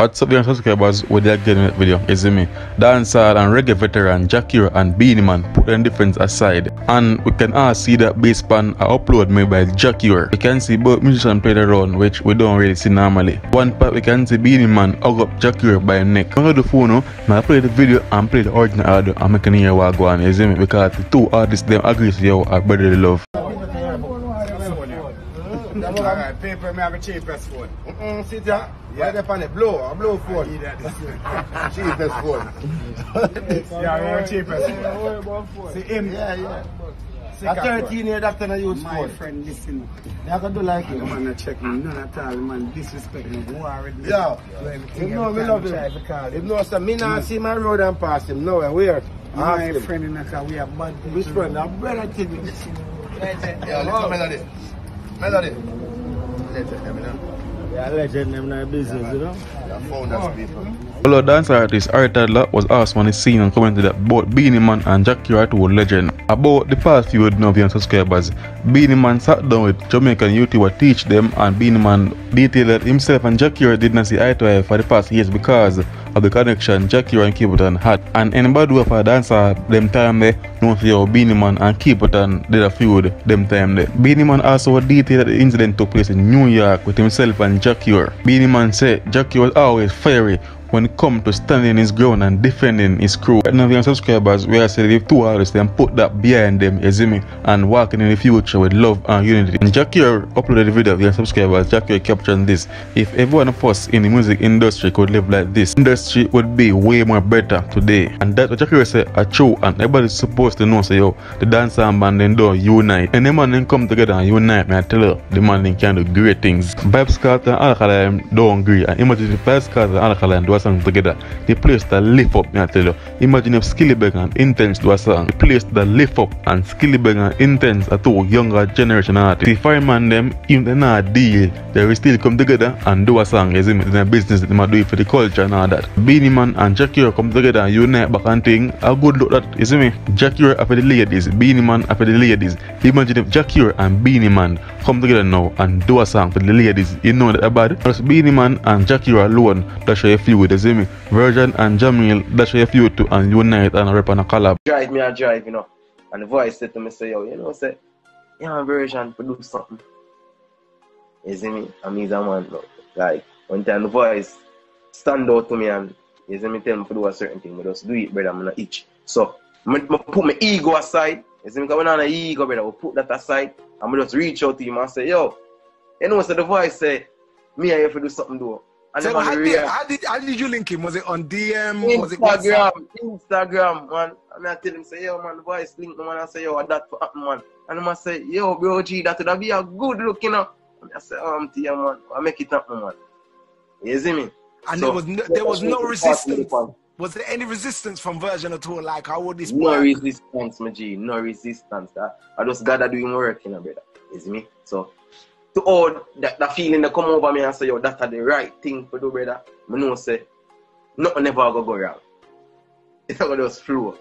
What's up, young subscribers? With the again video, is me. Dancehall and reggae veteran Jackie and Beenie Man put them difference aside, and we can all see that bass pan are uploaded made by Jackie. We can see both musicians play the run, which we don't really see normally. One part we can see Beenie Man hug up Jackie by neck. I'm the phone, I play the video and play the original audio and make an hear what go on, is me? Because the two artists them agree to you are brotherly love. Alright, paper, me have a cheapest phone. See that? Yeah, they're on a blow phone. Cheapest phone. Yeah, we have a cheapest phone. See him? Yeah. See, a 13-year doctor use phone. My friend, listen. You have to do like him. Man, check me. None at all, man. Disrespect me. Yeah. You know, we love him. You know, so me not see my road and pass him. No, where? My friend in the car, we have bad things. Which friend? I'm brother to you. Yeah, let's Melody. Melody. Yeah, legend them in business, you know. Fellow dance artist Harry Toddler was asked on the scene and commented that both Beenie Man and Jackie are two legend. About the past few Novian subscribers, Beenie Man sat down with Jamaican YouTuber teach them, and Beenie Man detailed that himself and Jackie did not see eye to eye for the past years because of the connection Jackie and Keeperton had. And anybody who have a dancer them time there know how Beenie Man and Keeperton did a feud them time there. Beenie Man also detailed that the incident took place in New York with himself and Jackie. Beenie Man said Jackie was always fiery when it come to standing his ground and defending his crew. None of your subscribers, we are saying if two artists then put that behind them, you see me, and walking in the future with love and unity. And Jackie uploaded the video of your subscribers. Jackie captioned this: if every one of us in the music industry could live like this, industry would be way more better today. And that's what Jackie said are true, and everybody's supposed to know, say yo, the dancehall band then do unite. And the man then come together and unite, me I tell you, the man then can do great things. Vybz Kartel and Alkaline don't agree, and imagine if Vybz Kartel and Alkaline do a song together, the place that lift up, me I tell you. Imagine if Skillibeng and Intense do a song, the place that lift up, and Skillibeng and Intense are two younger generation artists. The fireman them, even they not deal, they will still come together and do a song, you see me, in a business that they might do it for the culture and all that. Beenie Man and Jackie come together and unite back and thing, a good look that, you see me, Jackie are for the ladies, Beenie Man are for the ladies. Imagine if Jackie and Beenie Man come together now and do a song for the ladies, you know that about. Plus Beenie Man and Jackie alone, that show a feud, you see me. Virgin and Jamil, that show a feud to and unite and rap on a collab. Drive me a drive, you know. And the voice said to me, say, yo, you know, say, yeah, Virgin to do something. You see me? And me's a man, no. Like, one time the voice stand out to me and, you see me, tell me to do a certain thing, but just do it, brother, I'm not itch. So, I put my ego aside. You see me, because when I'm an ego, brother, I put that aside, and I just reach out to him and say, yo, you know, so the voice say, me and you have to do something, do. And so how did you link him? Was it on DM? Instagram, was it WhatsApp? Instagram, man. And I tell him, say, yo, man, the voice link me, man. I say, yo, that for happen, man. And I say, yo, bro, G, that would be a good look, you know. And I say, to you, man. I make it happen, man. You see me? And so, there was no resistance. Was there any resistance from Virgin at all? Like, how would this work? No resistance, my G. No resistance. I just gotta do my work, you know, brother. You see me? So, to all that feeling that come over me and say, yo, that's the right thing to do, brother. I know, say, nothing never go wrong. It's not going to just flow.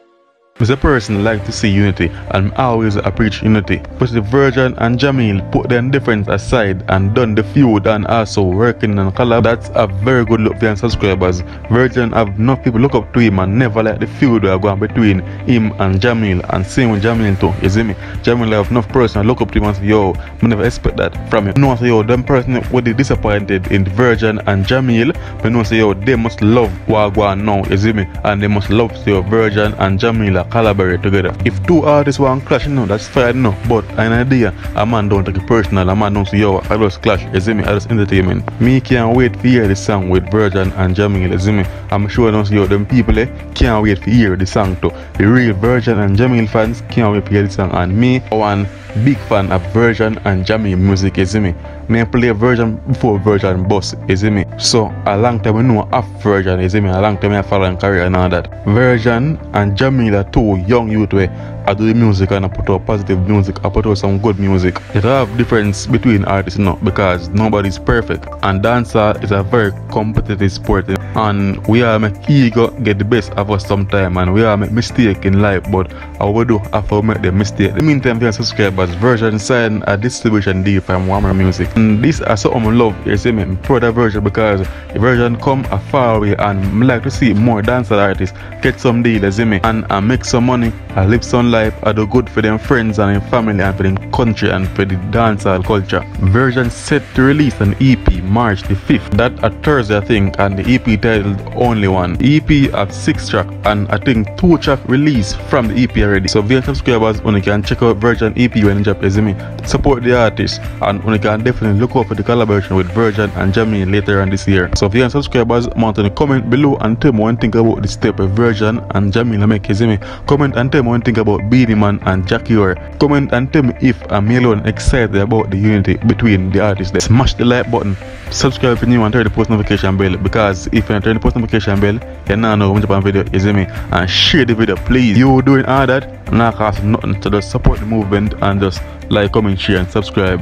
As a person like to see unity, and always preach unity. But the Virgin and Jamil put their difference aside and done the feud and also working on collab. That's a very good look for your subscribers. Virgin have enough people look up to him and never like the feud that are going between him and Jamil, and same with Jamil too. You see me? Jamil have enough person look up to him and say, yo, I never expect that from him. No, say, yo, them person would be disappointed in Virgin and Jamil, but no, say, yo, they must love what go on now. You see me? And they must love, say, yo, Virgin and Jamil collaborate together. If two artists want to clash, no, that's fine, no. But an idea, a man don't take it personal, a man don't say, yo, I just clash, you see me, I just entertainment. Me can't wait to hear the song with Virgin and Jamil, you see me. I'm sure don't see, yo, them people can't wait to hear the song too. The real Virgin and Jamil fans can't wait to hear the song, and me, one big fan of Virgin and Jamil music, you see me. Me play Virgin before Virgin boss, you see me. So a long time I know of Virgin, you see me. A long time I follow in career and all that. Virgin and Jamil are two young youth where I do the music and I put out positive music, I put out some good music. It have difference between artists, you know, because nobody's perfect. And dancehall is a very competitive sport, and we all make ego get the best of us sometime, and we all make mistake in life, but how we do after we make the mistake. In the meantime, if you subscribers, Version signed a distribution deal from Warmer Music. And this is something I love, you see me, I'm proud of Version because the Version come a far away, and I like to see more dancehall artists get some deal, you see me, and make some money, I live some life, I do good for them friends and them family and for them country and for the dancehall culture. Version set to release an EP March the 5th. That a Thursday I think, and the EP titled Only One. The EP have 6 tracks and I think 2 tracks released from the EP already. So via subscribers, you can check out Version EP when you drop, you see me. Support the artist, and you can definitely look out for the collaboration with Version and Jamie later on this year. So via subscribers, want to comment below and tell me what you think about the step of Version and Jamie make, you see me. Comment and tell me what you think about Beenie Man and Jackie Orr. Comment and tell me if I'm alone excited about the unity between the artists. Smash the like button, subscribe if you're new, and turn the post notification bell, because if you turn the post notification bell, you now know when I drop a video, you see me, and share the video please. You doing all that, not cost nothing, so just support the movement and just like, comment, share and subscribe.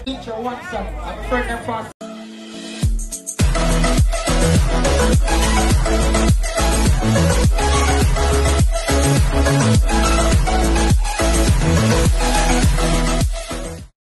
Teacher, one son, I'm a friend and fast.